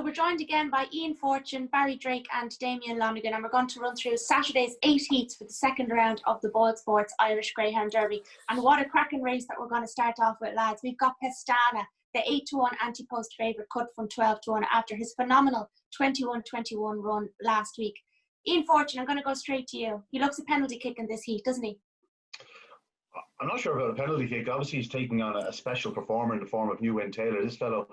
we're joined again by Ian Fortune, Barry Drake and Damien Lonergan, and we're going to run through Saturday's 8 heats for the second round of the BoyleSports Irish Greyhound Derby. And what a cracking race that we're going to start off with, lads. We've got Pestana, the 8-1 anti-post favourite, cut from 12-1 after his phenomenal 21-21 run last week. Ian Fortune, I'm going to go straight to you. He looks a penalty kick in this heat, doesn't he? I'm not sure about a penalty kick. Obviously, he's taking on a special performer in the form of New Win Taylor. This fellow,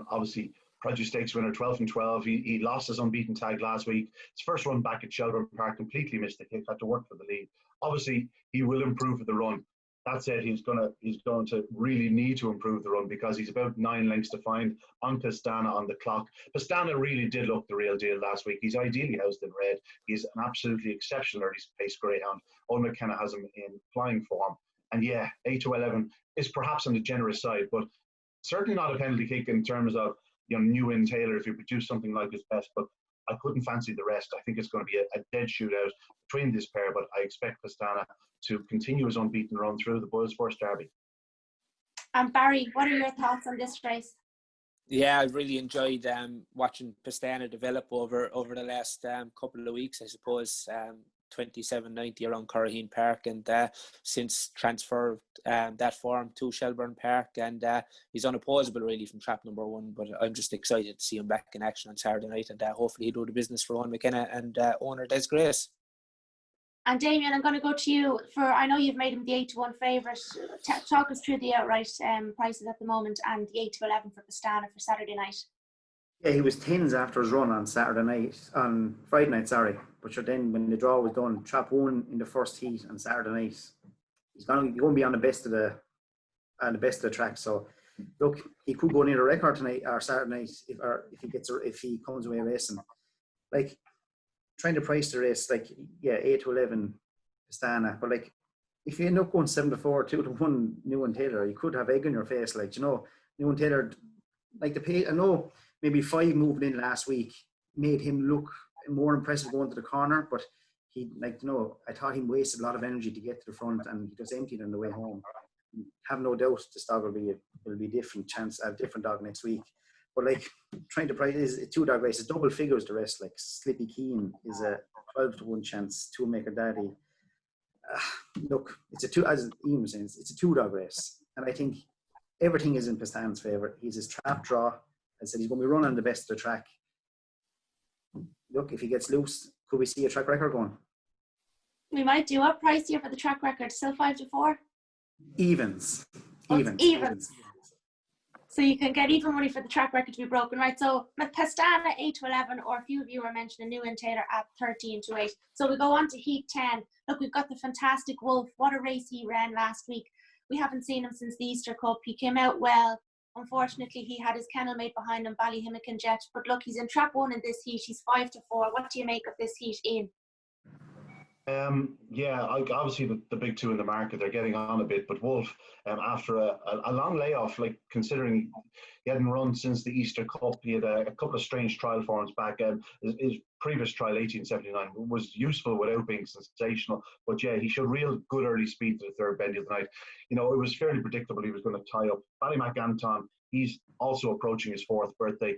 obviously, Produce Stakes winner, 12-12. He lost his unbeaten tag last week. His first run back at Shelbourne Park, completely missed the kick, had to work for the lead. Obviously, he will improve for the run. That said, he's going to really need to improve the run because he's about 9 lengths to find on Pestana on the clock. Pestana really did look the real deal last week. He's ideally housed in red. He's an absolutely exceptional early pace greyhound. Owen McKenna has him in flying form. And yeah, 8-11 is perhaps on the generous side, but certainly not a penalty kick in terms of New Win Taylor if you produce something like his best. But I couldn't fancy the rest. I think it's going to be a dead shootout between this pair, but I expect Pestana to continue his unbeaten run through the BoyleSports Derby. And Barry, what are your thoughts on this race? Yeah, I've really enjoyed watching Pestana develop over the last couple of weeks, I suppose. 27.90 around Curraheen Park, and since transferred that form to Shelbourne Park, and he's unopposable really from trap number 1. But I'm just excited to see him back in action on Saturday night, and hopefully he'll do the business for Owen McKenna and owner Des Grace. And Damien, I'm going to go to you for, I know you've made him the 8-1 favourite. Talk us through the outright prices at the moment and the 8-11 for Pestana for Saturday night. Yeah, he was 10s after his run on Friday night, sorry. But then when the draw was done, trap 1 in the first heat on Saturday night, he's going to be on the best of the track. So look, he could go near the record tonight or Saturday night if he comes away racing. Like, trying to price the race, 8-11 Pestana, but if you end up going 7-4, 2-1 New Win Taylor, you could have egg on your face. New Win Taylor, the pay. I know maybe 5 moving in last week made him look more impressive going to the corner, but he, I thought he wasted a lot of energy to get to the front, and he just emptied on the way home. Have no doubt this dog will be a different dog next week. But trying to price is a 2-dog race. It's double figures the rest. Slippy Keen is a 12-1 chance. Toolmaker Daddy. Look, it's as Ian was saying, it's a 2-dog race, and I think everything is in Pestana's favour. He's his trap draw. I said he's going to be running on the best of the track. Look, if he gets loose, could we see a track record going? We might do. What price here for the track record? Still 5-4? Evens. Evens. So you can get even money for the track record to be broken, right? So Pestana 8-11, or a few of you were mentioning New Win Taylor at 13-8. So we go on to Heat 10. Look, we've got the fantastic Wolf. What a race he ran last week. We haven't seen him since the Easter Cup. He came out well. Unfortunately, he had his kennel mate behind him, Ballyhimmakin Jet. But look, he's in trap 1 in this heat. He's 5-4. What do you make of this heat, Ian? Obviously the big 2 in the market, they're getting on a bit, but Wolf, after a long layoff, considering he hadn't run since the Easter Cup, he had a couple of strange trial forms back. His previous trial, 1879, was useful without being sensational, but yeah, he showed real good early speed to the third bend of the night. It was fairly predictable he was going to tie up. Ballymac Anton, he's also approaching his 4th birthday.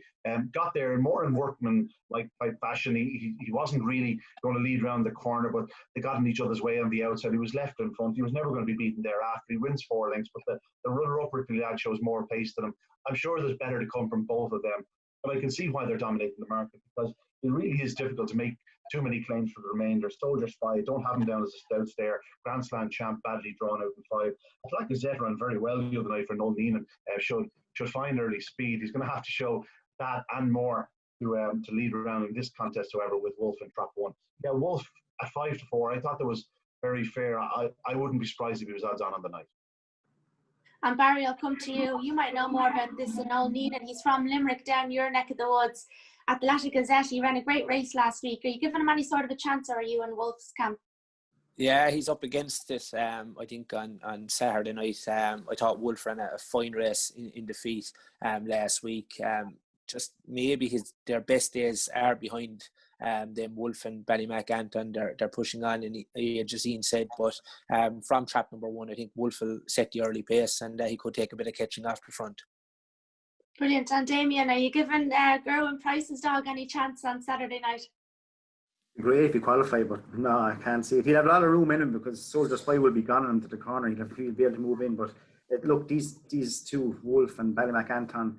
Got there more in workman-like type fashion. He wasn't really going to lead around the corner, but they got in each other's way on the outside. He was left in front. He was never going to be beaten thereafter. He wins 4 lengths, but the runner-up lad shows more pace than him. I'm sure there's better to come from both of them, but I can see why they're dominating the market, because it really is difficult to make too many claims for the remainder. Soldier Spy, don't have him down as a stout there. Grand Slam champ, badly drawn out in 5. Atlanta Zet ran very well the other night for Noel Neenan. Should find early speed. He's going to have to show that and more to lead around in this contest, however, with Wolf in trap 1. Yeah, Wolf at 5-4, I thought that was very fair. I wouldn't be surprised if he was odds on the night. And Barry, I'll come to you. You might know more about this than Noel Neenan. He's from Limerick, down your neck of the woods. Athletic Gazette, he ran a great race last week. Are you giving him any sort of a chance, or are you in Wolf's camp? Yeah, he's up against it. I think on Saturday night, I thought Wolf ran a fine race in defeat last week. Just maybe their best days are behind them. Wolf and Ballymac Anton, they're pushing on, and as Ian said, but from trap number 1, I think Wolf will set the early pace, and he could take a bit of catching off the front. Brilliant. And Damien, are you giving Gerwin Price's dog any chance on Saturday night? Great if he qualified, but no, I can't see it. He'll have a lot of room in him because Soldier Spy will be gone into the corner. He'll be able to move in. But look, these two, Wolf and Ballymac-Anton,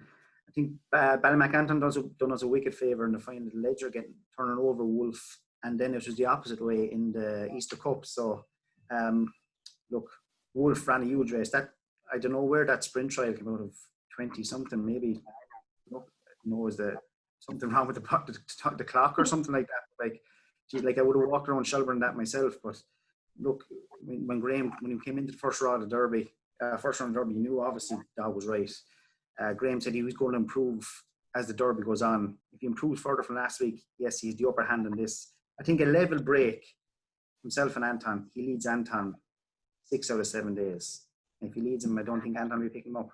I think Ballymac-Anton done us a wicked favour in the final. Ledger turning over Wolf, and then it was the opposite way in the Easter Cup. So, look, Wolf ran a huge race. That I don't know where that sprint trial came out of, 20 something maybe. Is there something wrong with the clock or something like that? Like, geez, like I would have walked around Shelburne that myself. But look, when Graham, when he came into the first round of Derby, he knew obviously that was right. Graham said he was going to improve as the Derby goes on. If he improves further from last week, yes, he's the upper hand in this. I think a level break, himself and Anton, he leads Anton 6 out of 7 days. If he leads him, I don't think Anton will be picking him up.